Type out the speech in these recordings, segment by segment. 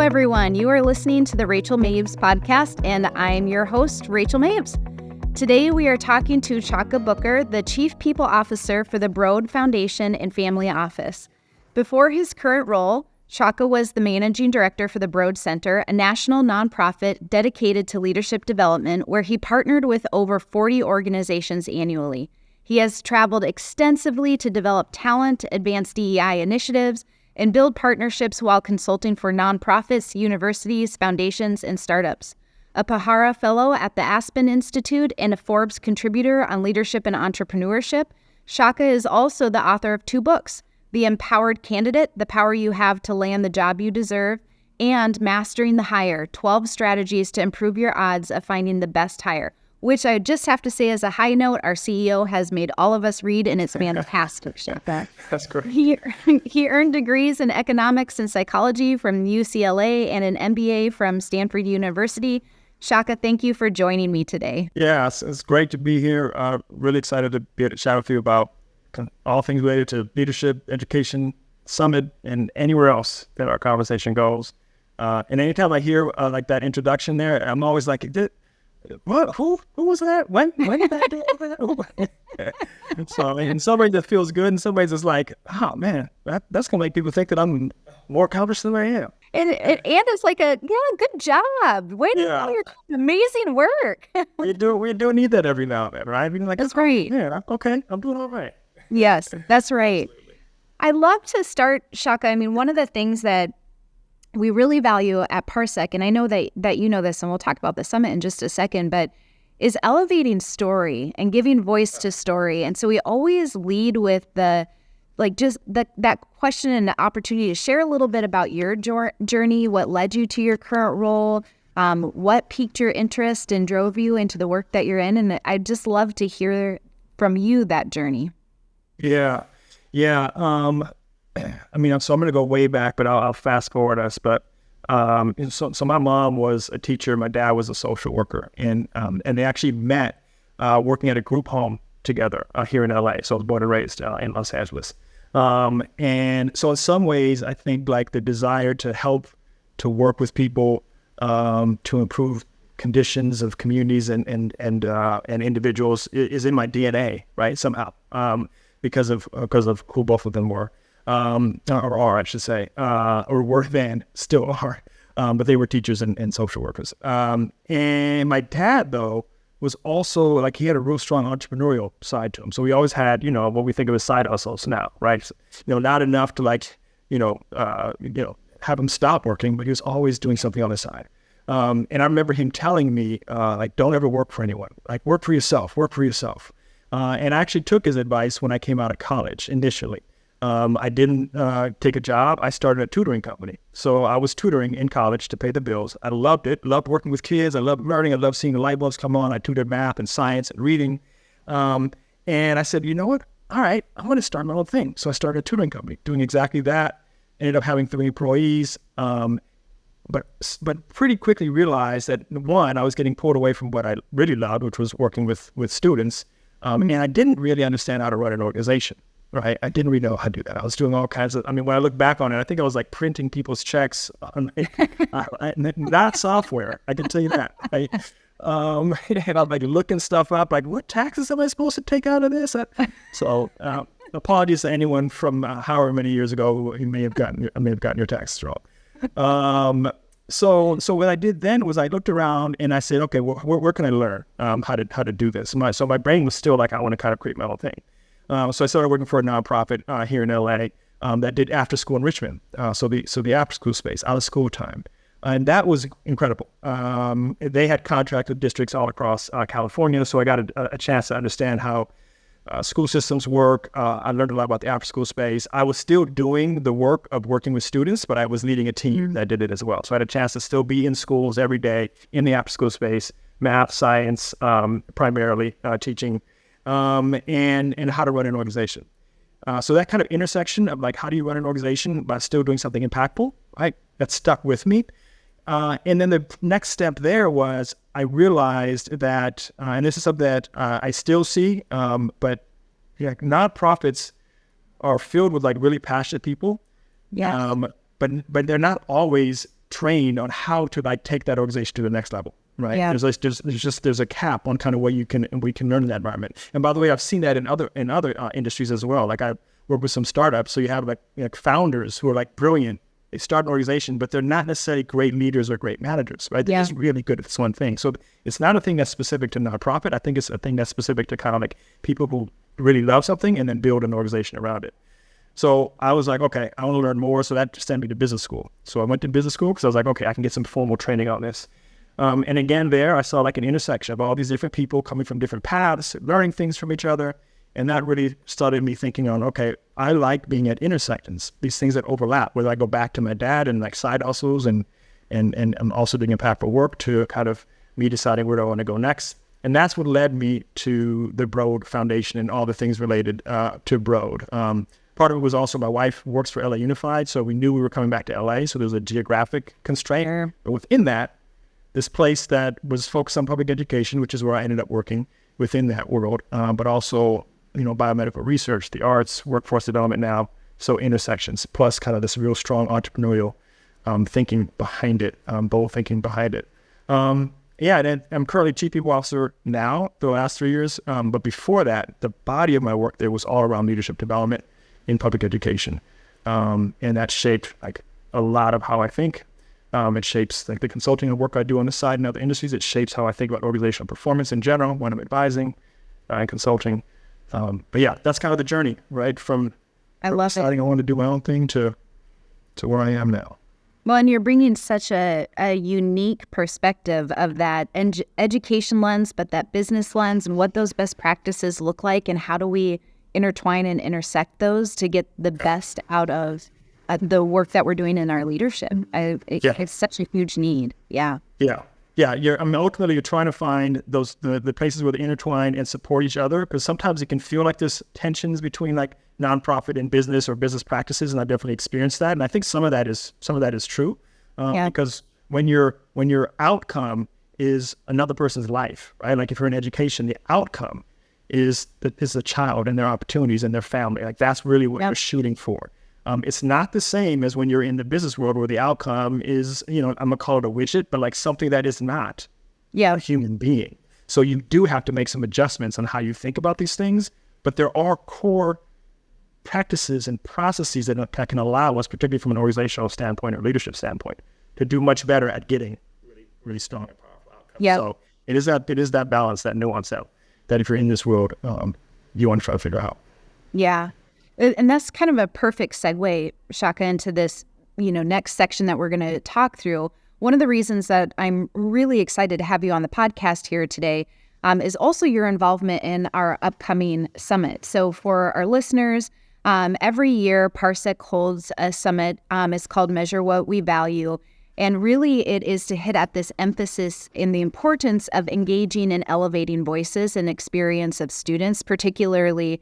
everyone. You are listening to the Rachael Maves Podcast, and I'm your host, Rachael Maves. Today, we are talking to Chaka Booker, the Chief People Officer for the Broad Foundation and Family Office. Before his current role, Chaka was the Managing Director for the Broad Center, a national nonprofit dedicated to leadership development, where he partnered with over 40 organizations annually. He has traveled extensively to develop talent, advance DEI initiatives, and build partnerships while consulting for nonprofits, universities, foundations, and startups. A Pahara Fellow at the Aspen Institute and a Forbes contributor on leadership and entrepreneurship, Chaka is also the author of 2 books, The Empowered Candidate, The Power You Have to Land the Job You Deserve, and Mastering the Hire, 12 Strategies to Improve Your Odds of Finding the Best Hire, which I just have to say as a high note, our CEO has made all of us read, and it's fantastic. That's great. He earned degrees in economics and psychology from UCLA and an MBA from Stanford University. Chaka, thank you for joining me today. Yeah, it's great to be here. Really excited to be able to chat with you about all things related to leadership, education, summit, and anywhere else that our conversation goes. And anytime I hear like that introduction there, I'm always like, what? Who was that? When did that do? So in some ways that feels good. In some ways it's like, oh man, that's gonna make people think that I'm more accomplished than I am. And it's like good job. Way to go, you're doing amazing work. we do need that every now and then, right? Like, that's great. Yeah, okay, I'm doing all right. Yes, that's right. Absolutely. I love to start, Chaka. I mean, one of the things that we really value at Parsec, and I know that you know this, and we'll talk about the summit in just a second, but is elevating story and giving voice to story. And so we always lead with that question and the opportunity to share a little bit about your journey, what led you to your current role, what piqued your interest and drove you into the work that you're in. And I'd just love to hear from you that journey. Yeah. I mean, so I'm going to go way back, but I'll fast forward us. But so my mom was a teacher, my dad was a social worker, and they actually met working at a group home together here in LA. So I was born and raised in Los Angeles. And so in some ways, I think like the desire to help, to work with people, to improve conditions of communities and individuals is in my DNA, right? Somehow, because of who both of them were. Or are, I should say, or were then, still are, but they were teachers and social workers. And my dad, though, was also, like, he had a real strong entrepreneurial side to him. So we always had, what we think of as side hustles now, right? So, not enough to, have him stop working, but he was always doing something on the side. And I remember him telling me, don't ever work for anyone. Like, work for yourself. And I actually took his advice when I came out of college initially. I didn't take a job. I started a tutoring company. So I was tutoring in college to pay the bills. I loved it. Loved working with kids. I loved learning. I loved seeing the light bulbs come on. I tutored math and science and reading. And I said, you know what? All right, I'm going to start my own thing. So I started a tutoring company doing exactly that. Ended up having 3 employees. But pretty quickly realized that, one, I was getting pulled away from what I really loved, which was working with students. And I didn't really understand how to run an organization. Right, I didn't really know how to do that. I was doing all kinds of. I mean, when I look back on it, I think I was like printing people's checks on not software. I can tell you that. And I'm like looking stuff up, like what taxes am I supposed to take out of this? So apologies to anyone from however many years ago who may have gotten your taxes wrong. So what I did then was I looked around and I said, okay, where can I learn how to do this? So my brain was still like, I want to kind of create my own thing. So I started working for a nonprofit here in LA that did after school enrichment. So the after school space, out of school time. And that was incredible. They had contract with districts all across California. So I got a chance to understand how school systems work. I learned a lot about the after school space. I was still doing the work of working with students, but I was leading a team that did it as well. So I had a chance to still be in schools every day in the after school space, math, science, primarily teaching. And how to run an organization. So that kind of intersection of like, how do you run an organization by still doing something impactful, right? That stuck with me. And then the next step there was I realized that, and this is something that I still see, but nonprofits are filled with like really passionate people. Yeah. But they're not always trained on how to like take that organization to the next level, right? Yeah. There's a cap on kind of what we can learn in that environment. And by the way, I've seen that in other industries as well. Like I work with some startups, so you have like founders who are like brilliant. They start an organization, but they're not necessarily great leaders or great managers, right? They're just really good at this one thing. So it's not a thing that's specific to nonprofit. I think it's a thing that's specific to kind of like people who really love something and then build an organization around it. So I was like, okay, I want to learn more. So that just sent me to business school. So I went to business school because I was like, okay, I can get some formal training on this. And again, there I saw like an intersection of all these different people coming from different paths, learning things from each other. And that really started me thinking on, okay, I like being at intersections, these things that overlap, whether I go back to my dad and like side hustles and I'm also doing impactful work to kind of me deciding where do I want to go next. And that's what led me to the Broad Foundation and all the things related to Broad. Part of it was also my wife works for LA Unified, so we knew we were coming back to LA, so there was a geographic constraint. Sure. But within that, this place that was focused on public education, which is where I ended up working within that world, but also, biomedical research, the arts, workforce development now, so intersections, plus kind of this real strong entrepreneurial thinking behind it, bold thinking behind it. And I'm currently Chief People Officer now, the last 3 years, but before that, the body of my work there was all around leadership development in public education. And that shaped like a lot of how I think. It shapes like the consulting and work I do on the side in other industries. It shapes how I think about organizational performance in general when I'm advising and consulting. But yeah, that's kind of the journey, right? From deciding I want to do my own thing to where I am now. Well, and you're bringing such a unique perspective of that education lens, but that business lens and what those best practices look like and how do we intertwine and intersect those to get the best out of the work that we're doing in our leadership. It's such a huge need. Yeah. Ultimately, you're trying to find those the places where they intertwine and support each other, because sometimes it can feel like there's tensions between like nonprofit and business or business practices, and I definitely experienced that. And I think some of that is true, because when your outcome is another person's life, right? Like if you're in education, the outcome is the child and their opportunities and their family. Like that's really what you're shooting for. It's not the same as when you're in the business world where the outcome is, I'm gonna call it a widget, but like something that is not a human being. So you do have to make some adjustments on how you think about these things, but there are core practices and processes that can allow us, particularly from an organizational standpoint or leadership standpoint, to do much better at getting really, really strong and powerful outcomes. Yep. So it is that balance, that nuance that if you're in this world, you want to try to figure out. Yeah. And that's kind of a perfect segue, Chaka, into this, next section that we're going to talk through. One of the reasons that I'm really excited to have you on the podcast here today is also your involvement in our upcoming summit. So for our listeners, every year Parsec holds a summit. It's called Measure What We Value. And really it is to hit at this emphasis in the importance of engaging and elevating voices and experience of students, particularly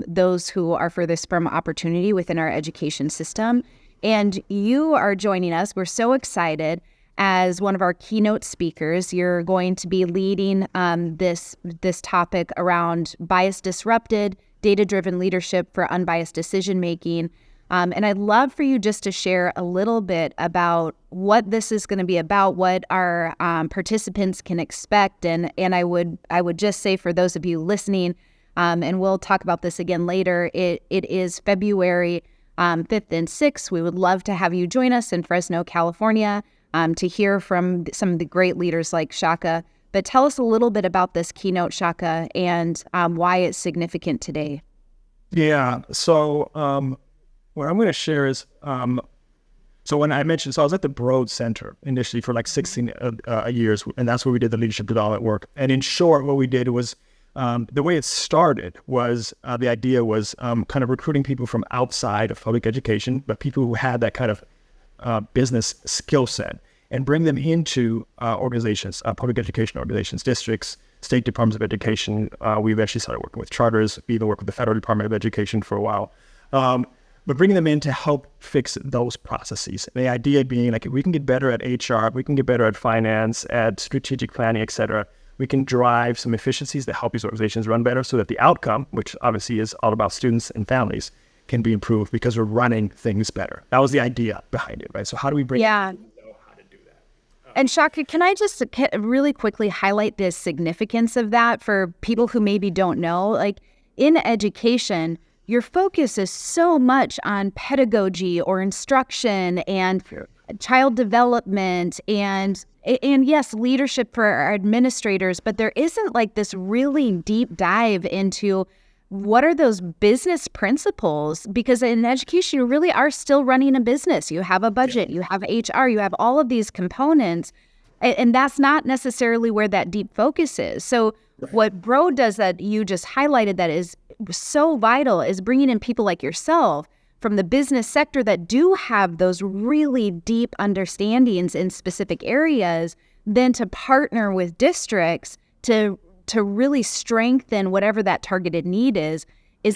those who are furthest from opportunity within our education system. And you are joining us. We're so excited. As one of our keynote speakers, you're going to be leading this topic around bias disrupted, data-driven leadership for unbiased decision-making. And I'd love for you just to share a little bit about what this is going to be about, what our participants can expect. And I would just say for those of you listening, and we'll talk about this again later, it is February 5th and 6th. We would love to have you join us in Fresno, California, to hear from some of the great leaders like Chaka. But tell us a little bit about this keynote, Chaka, and why it's significant today. Yeah. So what I'm going to share is, so when I mentioned, so I was at the Broad Center initially for like 16 years, and that's where we did the leadership development work. And in short, what we did was, the way it started was, the idea was kind of recruiting people from outside of public education, but people who had that kind of business skill set, and bring them into organizations, public education organizations, districts, state departments of education. We eventually started working with charters. We even worked with the Federal Department of Education for a while. But bringing them in to help fix those processes. The idea being like, if we can get better at HR, we can get better at finance, at strategic planning, et cetera, we can drive some efficiencies that help these organizations run better so that the outcome, which obviously is all about students and families, can be improved because we're running things better. That was the idea behind it, right? So how do we bring And Chaka, can I just really quickly highlight the significance of that for people who maybe don't know? Like in education, your focus is so much on pedagogy or instruction and child development and yes, leadership for our administrators, but there isn't like this really deep dive into what are those business principles? Because in education, you really are still running a business. You have a budget, you have HR, you have all of these components, and that's not necessarily where that deep focus is. So what Broad does that you just highlighted that is so vital is bringing in people like yourself from the business sector that do have those really deep understandings in specific areas, then to partner with districts to really strengthen whatever that targeted need is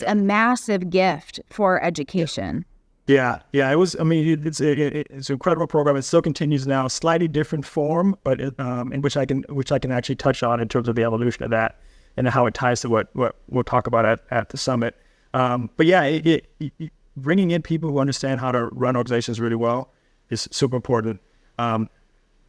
a massive gift for education. Yeah. It was. I mean, it's an incredible program. It still continues now, slightly different form, but in which I can actually touch on in terms of the evolution of that and how it ties to what we'll talk about at the summit. But yeah, bringing in people who understand how to run organizations really well is super important.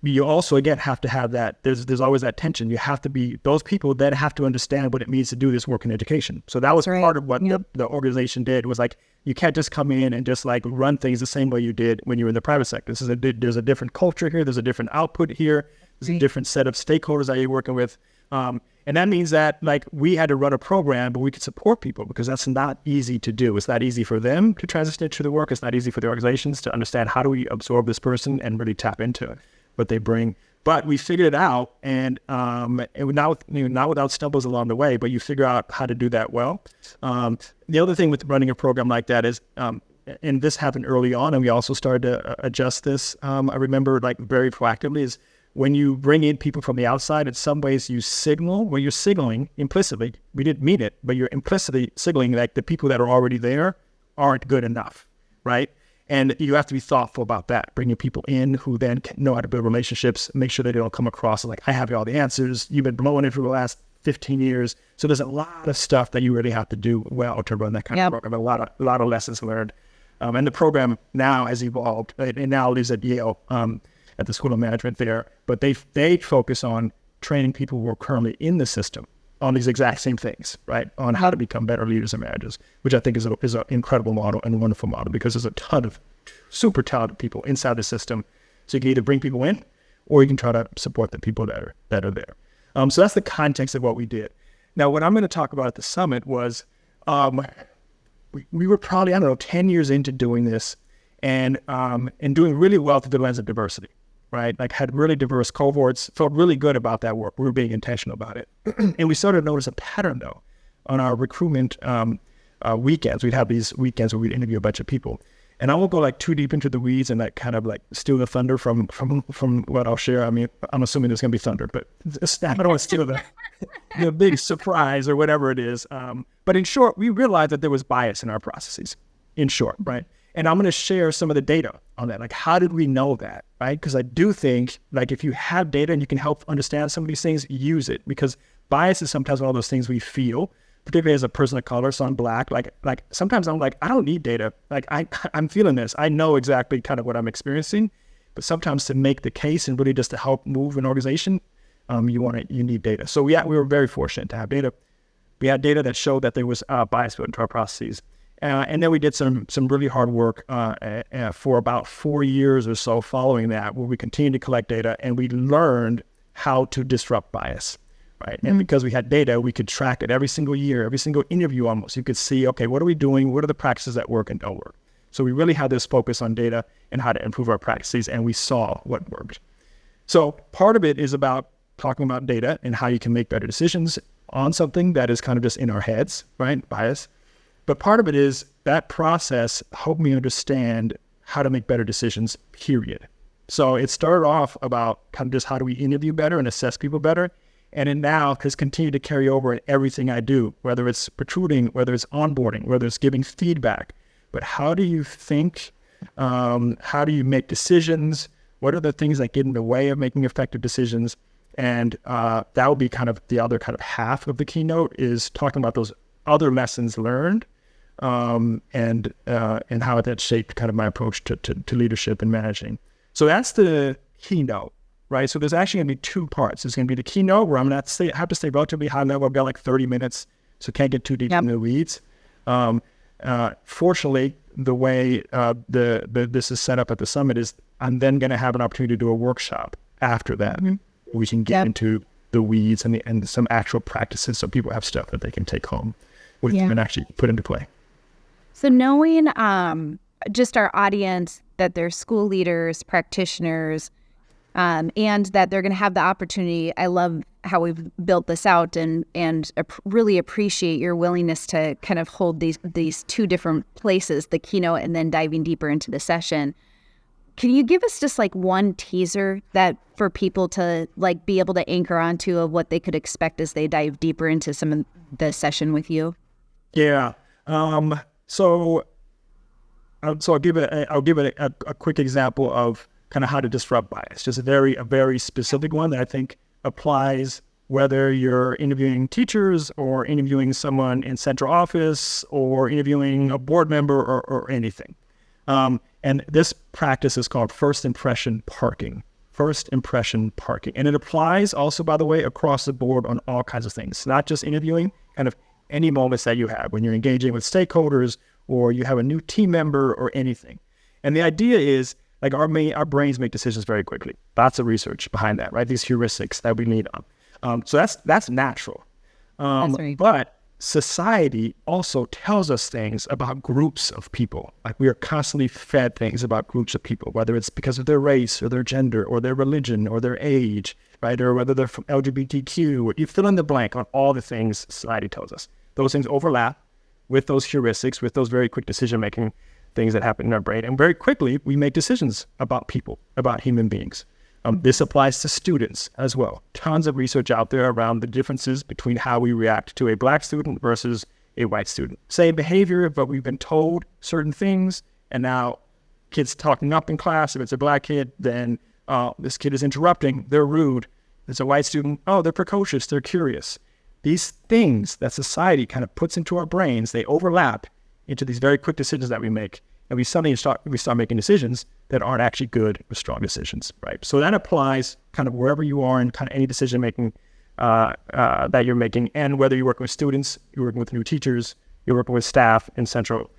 You also, again, have to have that. There's always that tension. You have to be those people that have to understand what it means to do this work in education. So that was part of what the organization did, was like, you can't just come in and just like run things the same way you did when you were in the private sector. There's a different culture here. There's a different output here. There's a different set of stakeholders that you're working with. And that means that like we had to run a program, but we could support people because that's not easy to do. It's not easy for them to transition to the work. It's not easy for the organizations to understand how do we absorb this person and really tap into what they bring. But we figured it out, and not without stumbles along the way, but you figure out how to do that well. The other thing with running a program like that is, and this happened early on, and we also started to adjust this. I remember like very proactively is when you bring in people from the outside, in some ways you signal, where you're signaling implicitly, we didn't mean it, but you're implicitly signaling like the people that are already there aren't good enough, right? And you have to be thoughtful about that, bringing people in who then know how to build relationships, make sure they don't come across like, I have all the answers, you've been blowing it for the last 15 years. So there's a lot of stuff that you really have to do well to run that kind of program, a lot of lessons learned. And the program now has evolved. It now lives at Yale, at the School of Management there, but they focus on training people who are currently in the system on these exact same things, right? On how to become better leaders and managers, which I think is an incredible model and a wonderful model because there's a ton of super talented people inside the system. So you can either bring people in or you can try to support the people that are there. So that's the context of what we did. Now, what I'm going to talk about at the summit was we were probably, 10 years into doing this and doing really well through the lens of diversity. Right, like had really diverse cohorts, felt really good about that work. We were being intentional about it. And we started to notice a pattern though on our recruitment weekends. We'd have these weekends where we'd interview a bunch of people. And I won't go like too deep into the weeds and like kind of like steal the thunder from what I'll share. I mean, I'm assuming there's going to be thunder, but I don't want to steal the big surprise or whatever it is. But in short, we realized that there was bias in our processes, in short, right? And I'm going to share some of the data on that. Like, how did we know that, right? Because I do think, like, if you have data and you can help understand some of these things, use it. Because bias is sometimes one of those things we feel, particularly as a person of color, so I'm Black. Like sometimes I'm like, I don't need data. Like, I'm feeling this. I know exactly kind of what I'm experiencing. But sometimes to make the case and really just to help move an organization, you need data. So we were very fortunate to have data. We had data that showed that there was bias built into our processes. And then we did some really hard work for about 4 years or so following that, where we continued to collect data and we learned how to disrupt bias, right? And because we had data, we could track it every single year, every single interview almost. You could see, okay, what are we doing? What are the practices that work and don't work? So we really had this focus on data and how to improve our practices, and we saw what worked. So part of it is about talking about data and how you can make better decisions on something that is kind of just in our heads, right? Bias. But part of it is that process helped me understand how to make better decisions, period. So it started off about kind of just how do we interview better and assess people better. And it now has continued to carry over in everything I do, whether it's recruiting, whether it's onboarding, whether it's giving feedback. But how do you think? How do you make decisions? What are the things that get in the way of making effective decisions? And that will be kind of the other kind of half of the keynote, is talking about those other lessons learned. And how that shaped kind of my approach to leadership and managing. So that's the keynote. right? So there's actually going to be two parts. There's going to be the keynote where I'm going to have to stay relatively high level. I've got like 30 minutes, so can't get too deep in the weeds. Fortunately, the way this is set up at the summit is I'm then going to have an opportunity to do a workshop after that. We can get into the weeds and some actual practices, so people have stuff that they can take home and actually put into play. So knowing just our audience, that they're school leaders, practitioners, and that they're going to have the opportunity. I love how we've built this out and really appreciate your willingness to kind of hold these two different places, the keynote and then diving deeper into the session. Can you give us just like one teaser that for people to like be able to anchor onto of what they could expect as they dive deeper into some of the session with you? Yeah. So I'll give it a quick example of kind of how to disrupt bias. Just a very specific one that I think applies whether you're interviewing teachers or interviewing someone in central office or interviewing a board member or anything. And this practice is called first impression parking. First impression parking. And it applies also, by the way, across the board on all kinds of things, not just interviewing, kind of any moments that you have when you're engaging with stakeholders or you have a new team member or anything. And the idea is like our brains make decisions very quickly. Lots of research behind that, right? These heuristics that we need on. So that's natural. That's right. But society also tells us things about groups of people. Like we are constantly fed things about groups of people, whether it's because of their race or their gender or their religion or their age, right? Or whether they're from LGBTQ, or you fill in the blank on all the things society tells us. Those things overlap with those heuristics, with those very quick decision-making things that happen in our brain. And very quickly, we make decisions about people, about human beings. This applies to students as well. Tons of research out there around the differences between how we react to a Black student versus a white student. Same behavior, but we've been told certain things, and now kids talking up in class. If it's a Black kid, then this kid is interrupting, they're rude. It's a white student, oh, they're precocious, they're curious. These things that society kind of puts into our brains, they overlap into these very quick decisions that we make. And we suddenly start making decisions that aren't actually good or strong decisions, right? So that applies kind of wherever you are in kind of any decision making that you're making, and whether you're working with students, you're working with new teachers, you're working with staff in central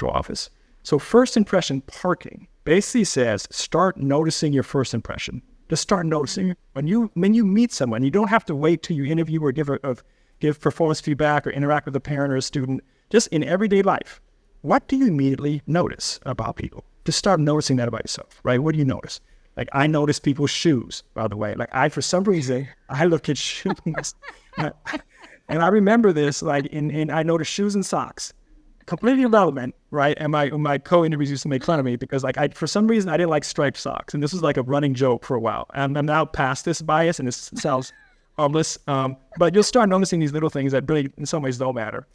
office. So first impression parking basically says start noticing your first impression. Just start noticing when you meet someone. You don't have to wait till you interview or give performance feedback or interact with a parent or a student. Just in everyday life. What do you immediately notice about people? Just start noticing that about yourself, right? What do you notice? Like I notice people's shoes, by the way. Like for some reason, I look at shoes and I remember this, like I notice shoes and socks, completely irrelevant, right? And my co-interviews used to make fun of me because for some reason, I didn't like striped socks. And this was like a running joke for a while. And I'm now past this bias and it sounds harmless. But you'll start noticing these little things that really in some ways don't matter.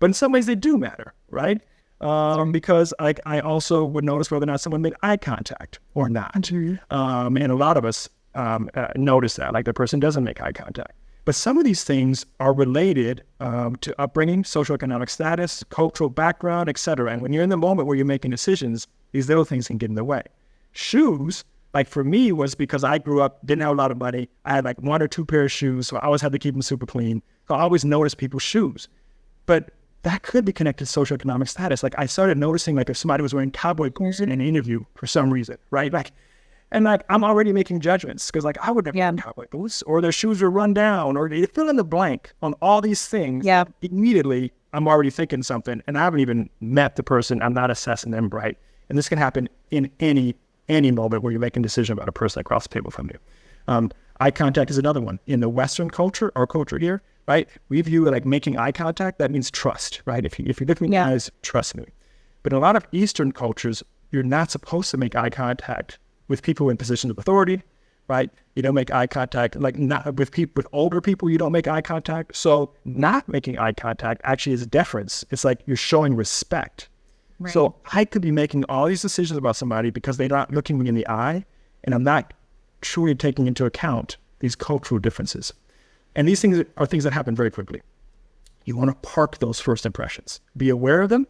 But in some ways they do matter, right? Because I also would notice whether or not someone made eye contact or not. And a lot of us notice that, like the person doesn't make eye contact. But some of these things are related to upbringing, socioeconomic status, cultural background, etc. And when you're in the moment where you're making decisions, these little things can get in the way. Shoes, like for me, was because I grew up, didn't have a lot of money. I had like 1 or 2 pairs of shoes, so I always had to keep them super clean. So I always noticed people's shoes. But that could be connected to socioeconomic status. Like I started noticing like if somebody was wearing cowboy boots in an interview for some reason, right? And I'm already making judgments because like I would never wear cowboy boots, or their shoes were run down, or they fill in the blank on all these things. Yeah. Immediately, I'm already thinking something, and I haven't even met the person. I'm not assessing them right. And this can happen in any moment where you're making a decision about a person across the table from you. Eye contact is another one. In the Western culture, our culture here, right? We view like making eye contact, that means trust, right? If you look me in the eyes, trust me. But in a lot of Eastern cultures, you're not supposed to make eye contact with people in positions of authority, right? You don't make eye contact, like not with people, with older people, you don't make eye contact. So not making eye contact actually is deference. It's like you're showing respect. Right. So I could be making all these decisions about somebody because they're not looking me in the eye, and I'm not truly taking into account these cultural differences. And these things are things that happen very quickly. You want to park those first impressions. Be aware of them,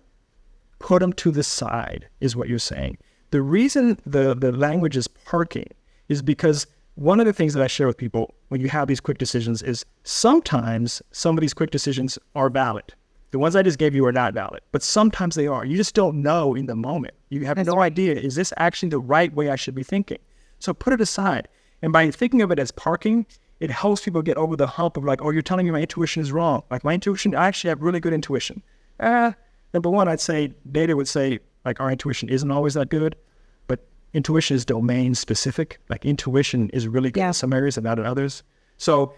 put them to the side, is what you're saying. The reason the language is parking is because one of the things that I share with people when you have these quick decisions is sometimes some of these quick decisions are valid. The ones I just gave you are not valid, but sometimes they are. You just don't know in the moment. You have no idea, is this actually the right way I should be thinking? So put it aside. And by thinking of it as parking, it helps people get over the hump of like, oh, you're telling me my intuition is wrong. Like my intuition, I actually have really good intuition. Number one, I'd say, data would say like our intuition isn't always that good, but intuition is domain specific. Like intuition is really good in some areas and not in others. So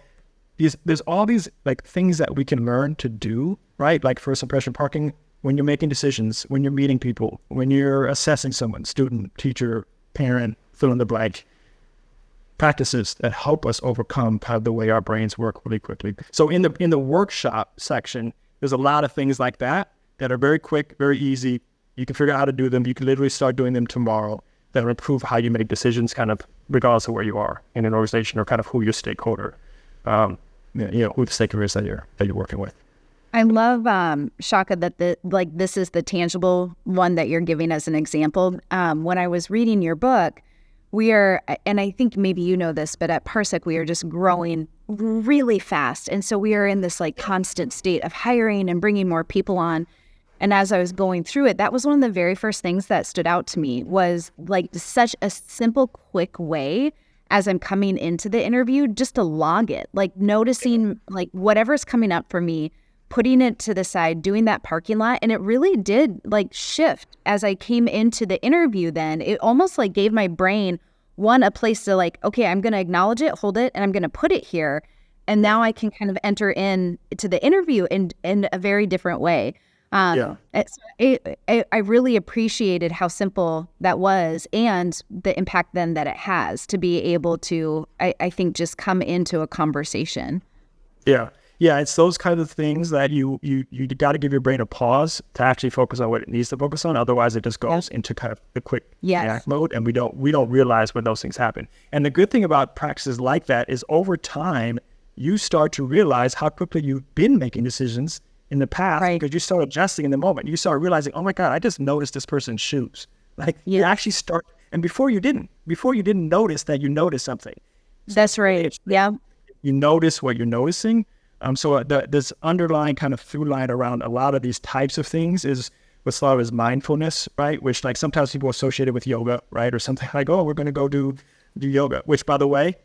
there's all these like things that we can learn to do, right? Like first impression parking, when you're making decisions, when you're meeting people, when you're assessing someone, student, teacher, parent, fill in the blank, practices that help us overcome kind of the way our brains work really quickly. So in the workshop section, there's a lot of things like that are very quick, very easy. You can figure out how to do them. You can literally start doing them tomorrow. That will improve how you make decisions kind of regardless of where you are in an organization or kind of who your stakeholder, who the stakeholder is that you're working with. I love, Chaka, that this is the tangible one that you're giving as an example. When I was reading your book, we are, and I think maybe you know this, but at Parsec, we are just growing really fast. And so we are in this like constant state of hiring and bringing more people on. And as I was going through it, that was one of the very first things that stood out to me was like such a simple, quick way as I'm coming into the interview, just to log it, like noticing like whatever's coming up for me, putting it to the side, doing that parking lot. And it really did like shift as I came into the interview. Then it almost like gave my brain a place to like, okay, I'm going to acknowledge it, hold it, and I'm going to put it here. And now I can kind of enter in to the interview in a very different way. I really appreciated how simple that was and the impact then that it has to be able to, I think, just come into a conversation. Yeah, it's those kind of things that you got to give your brain a pause to actually focus on what it needs to focus on. Otherwise, it just goes into kind of the quick react mode, and we don't realize when those things happen. And the good thing about practices like that is over time, you start to realize how quickly you've been making decisions in the past because you start adjusting in the moment. You start realizing, oh my God, I just noticed this person's shoes. Like you actually start, and before you didn't notice that you noticed something. That's right. Yeah. You notice what you're noticing. So this underlying kind of through line around a lot of these types of things is what's thought of as mindfulness, right? Which like sometimes people associate it with yoga, right? Or something like, oh, we're going to go do yoga, which by the way,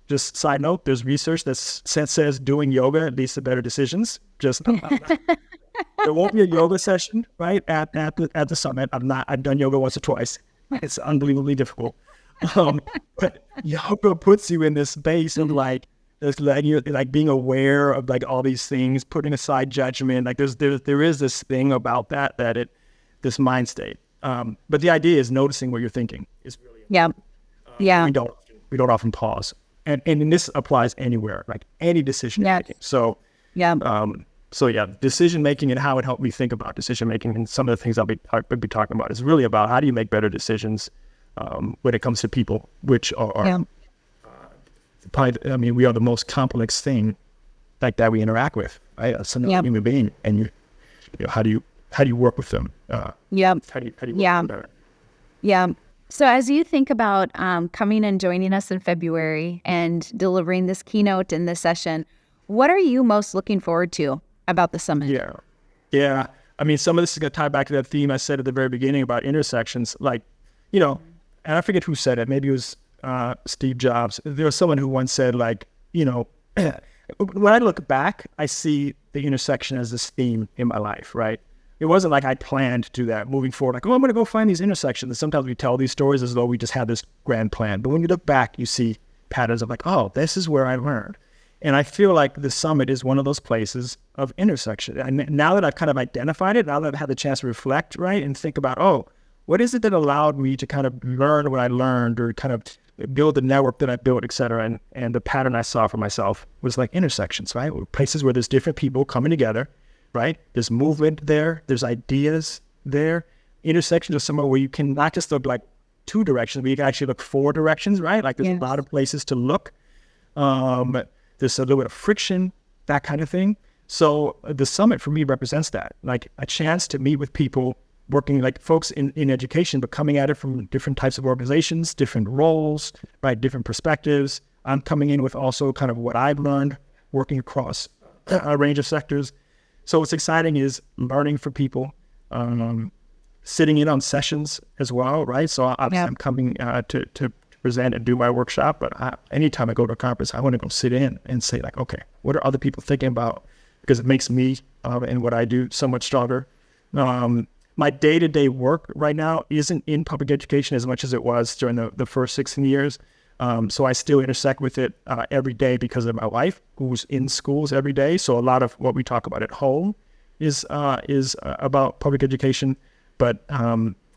just side note, there's research that says doing yoga leads to better decisions. Just there won't be a yoga session, right? At the summit. I've done yoga once or twice. It's unbelievably difficult. But yoga puts you in this space of like, it's like you're like being aware of like all these things, putting aside judgment. Like there is this thing about this mind state. But the idea is noticing what you're thinking is really important. We don't often pause, and this applies anywhere, like any decision making. So decision making and how it helped me think about decision making, and some of the things I'll be talking about is really about how do you make better decisions when it comes to people, which are. We are the most complex thing like that we interact with, right? As a human being, and how do you work with them? How do you work with them better? Yeah. So as you think about coming and joining us in February and delivering this keynote in this session, what are you most looking forward to about the summit? Yeah. I mean, some of this is going to tie back to that theme I said at the very beginning about intersections. Like, and I forget who said it. Maybe it was Steve Jobs. There was someone who once said, like, when I look back, I see the intersection as this theme in my life, right? It wasn't like I planned to do that moving forward, like, oh, I'm going to go find these intersections. And sometimes we tell these stories as though we just had this grand plan. But when you look back, you see patterns of like, oh, this is where I learned. And I feel like the summit is one of those places of intersection. And now that I've kind of identified it, now that I've had the chance to reflect, right, and think about, oh, what is it that allowed me to kind of learn what I learned or kind of build the network that I built, et cetera. And the pattern I saw for myself was like intersections, right? Places where there's different people coming together, right? There's movement there. There's ideas there. Intersections are somewhere where you can not just look like two directions, but you can actually look four directions, right? Like there's a lot of places to look. There's a little bit of friction, that kind of thing. So the summit for me represents that, like a chance to meet with people working like folks in education, but coming at it from different types of organizations, different roles, right? Different perspectives. I'm coming in with also kind of what I've learned working across a range of sectors. So what's exciting is learning from people, sitting in on sessions as well, right? So I'm coming to present and do my workshop, but anytime I go to a conference, I want to go sit in and say like, okay, what are other people thinking about? Because it makes me and what I do so much stronger. My day-to-day work right now isn't in public education as much as it was during the first 16 years. So I still intersect with it every day because of my wife, who's in schools every day. So a lot of what we talk about at home is about public education, but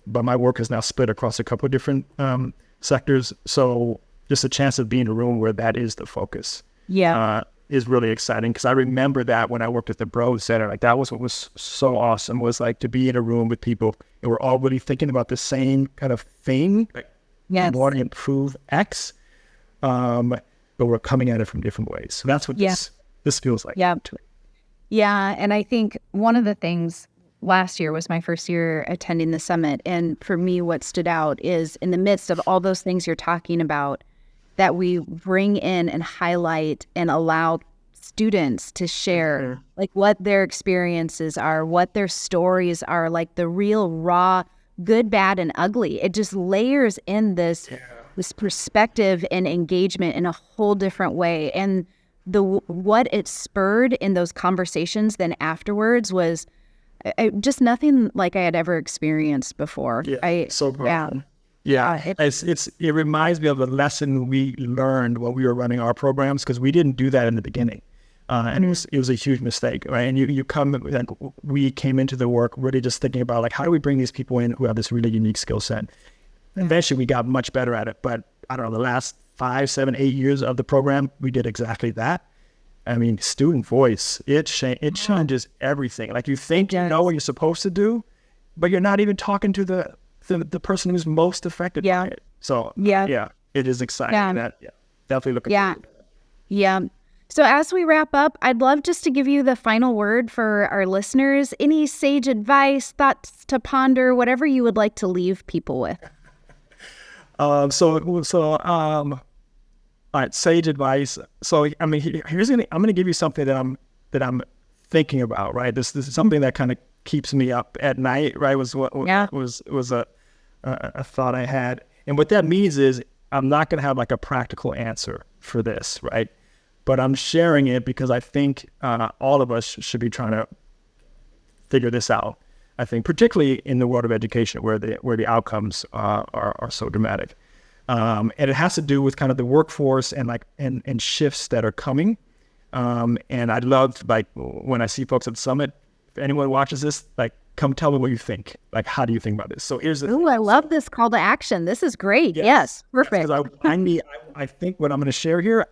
my work is now split across a couple of different sectors. So just a chance of being in a room where that is the focus. Is really exciting, because I remember that when I worked at the Broad Center, like that was what was so awesome, was like to be in a room with people and we're all really thinking about the same kind of thing, like want to improve X, but we're coming at it from different ways. So that's what this feels like. Yeah, and I think one of the things, last year was my first year attending the summit, and for me what stood out is in the midst of all those things you're talking about, that we bring in and highlight and allow students to share like what their experiences are, what their stories are, like the real raw, good, bad, and ugly. It just layers in this perspective and engagement in a whole different way. And what it spurred in those conversations then afterwards was just nothing like I had ever experienced before. It reminds me of the lesson we learned when we were running our programs, because we didn't do that in the beginning, and it was a huge mistake, right? And we came into the work really just thinking about like, how do we bring these people in who have this really unique skill set? Eventually, we got much better at it, but I don't know, the last 5, 7, 8 years of the program, we did exactly that. I mean, student voice, it changes everything. Like you think you know what you're supposed to do, but you're not even talking to the person who's most affected by it. So it is exciting. Definitely looking forward to it. So as we wrap up, I'd love just to give you the final word for our listeners. Any sage advice, thoughts to ponder, whatever you would like to leave people with. All right, sage advice. So I mean, I'm going to give you something that I'm thinking about. Right, this is something that kind of keeps me up at night. Right, was a thought I had, and what that means is I'm not going to have like a practical answer for this, right? But I'm sharing it because I think all of us should be trying to figure this out. I think particularly in the world of education, where the outcomes are so dramatic. And it has to do with kind of the workforce and shifts that are coming. And I'd love, like, when I see folks at the summit, if anyone watches this, like, come tell me what you think. Like, how do you think about this? So here's the thing. I love this call to action. This is great. Yes, perfect. Because I think what I'm going to share here,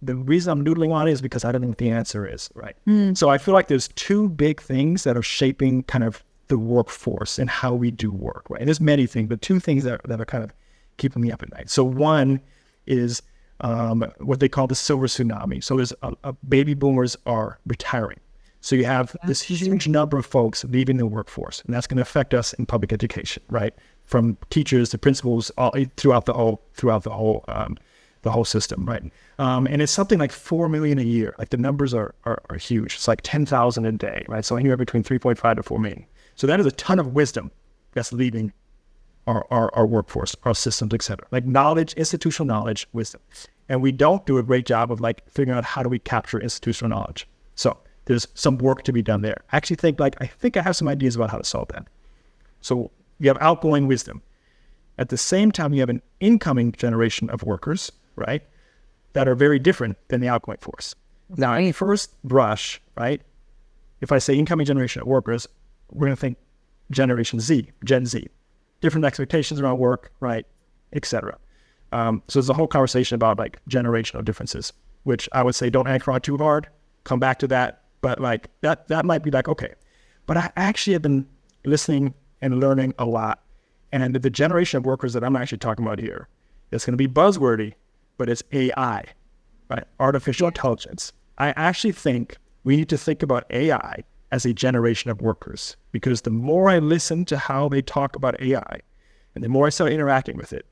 the reason I'm noodling on it is because I don't know what the answer is, right? So I feel like there's two big things that are shaping kind of the workforce and how we do work, right? And there's many things, but two things that are kind of keeping me up at night. So one is what they call the silver tsunami. So there's baby boomers are retiring. So you have this huge number of folks leaving the workforce, and that's going to affect us in public education, right? From teachers to principals, all throughout the whole system, right? And it's something like 4 million a year. Like the numbers are huge. It's like 10,000 a day, right? So anywhere between 3.5 to 4 million. So that is a ton of wisdom that's leaving our workforce, our systems, et cetera. Like knowledge, institutional knowledge, wisdom. And we don't do a great job of like figuring out how do we capture institutional knowledge. So there's some work to be done there. I think I have some ideas about how to solve that. So you have outgoing wisdom. At the same time, you have an incoming generation of workers, right, that are very different than the outgoing force. Now, at first brush, right, if I say incoming generation of workers, we're going to think Generation Z, Gen Z. Different expectations around work, right, et cetera. So there's a whole conversation about like generational differences, which I would say don't anchor on too hard. Come back to that. But like that might be like, okay. But I actually have been listening and learning a lot. And the generation of workers that I'm actually talking about here, it's going to be buzzwordy, but it's AI, right? Artificial intelligence. I actually think we need to think about AI as a generation of workers, because the more I listen to how they talk about AI and the more I start interacting with it,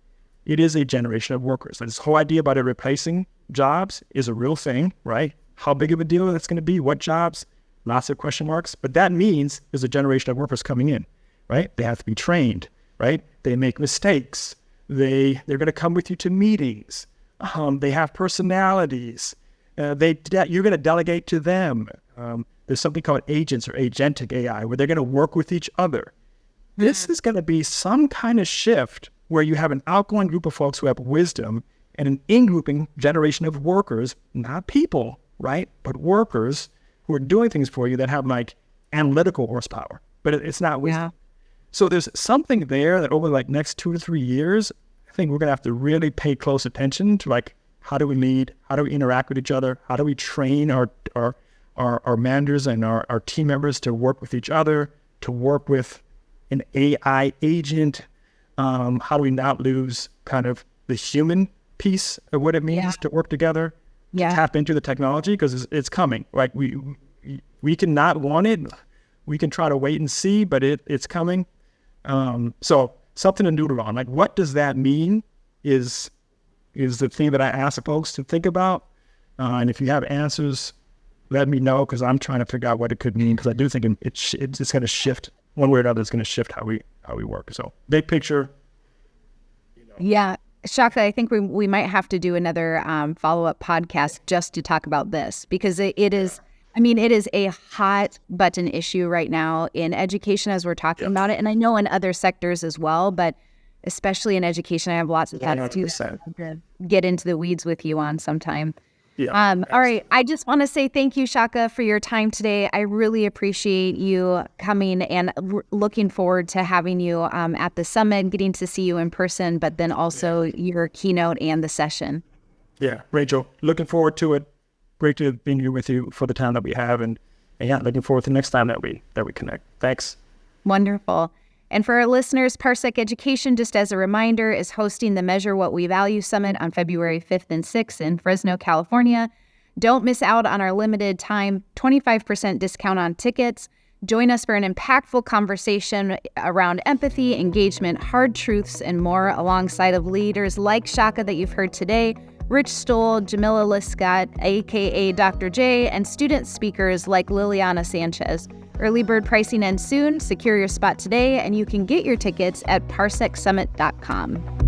it is a generation of workers. This whole idea about it replacing jobs is a real thing, right? How big of a deal that's going to be, what jobs, lots of question marks. But that means there's a generation of workers coming in, right? They have to be trained, right? They make mistakes. They're going to come with you to meetings. They have personalities. You're going to delegate to them. There's something called agents or agentic AI, where they're going to work with each other. This is going to be some kind of shift where you have an outgoing group of folks who have wisdom and an in-grouping generation of workers, not people, right? But workers who are doing things for you that have like analytical horsepower, but it's not wisdom. Yeah. So there's something there that over like next 2 to 3 years, I think we're going to have to really pay close attention to, like, how do we lead? How do we interact with each other? How do we train our managers and our team members to work with each other, to work with an AI agent? How do we not lose kind of the human piece of what it means to work together, to tap into the technology? Because it's coming. Like, we can not want it. We can try to wait and see, but it's coming. So something to noodle on. Like, what does that mean is the thing that I ask folks to think about. And if you have answers, let me know, because I'm trying to figure out what it could mean, because I do think it's going to shift one way or another. It's going to shift how we work. So big picture. Yeah. Chaka, I think we might have to do another follow-up podcast just to talk about this, because it is a hot button issue right now in education as we're talking about it. And I know in other sectors as well, but especially in education, I have lots of thoughts to get into the weeds with you on sometime. Yeah. All right. I just want to say thank you, Chaka, for your time today. I really appreciate you coming, and looking forward to having you at the summit, getting to see you in person, but then also your keynote and the session. Yeah, Rachel, looking forward to it. Great to have been here with you for the time that we have, and looking forward to the next time that we connect. Thanks. Wonderful. And for our listeners, Parsec Education, just as a reminder, is hosting the Measure What We Value Summit on February 5th and 6th in Fresno, California. Don't miss out on our limited time 25% discount on tickets. Join us for an impactful conversation around empathy, engagement, hard truths, and more, alongside of leaders like Chaka that you've heard today, Rich Stoll, Jamila Liscott, a.k.a. Dr. J, and student speakers like Liliana Sanchez. Early bird pricing ends soon. Secure your spot today, and you can get your tickets at parsecsummit.com.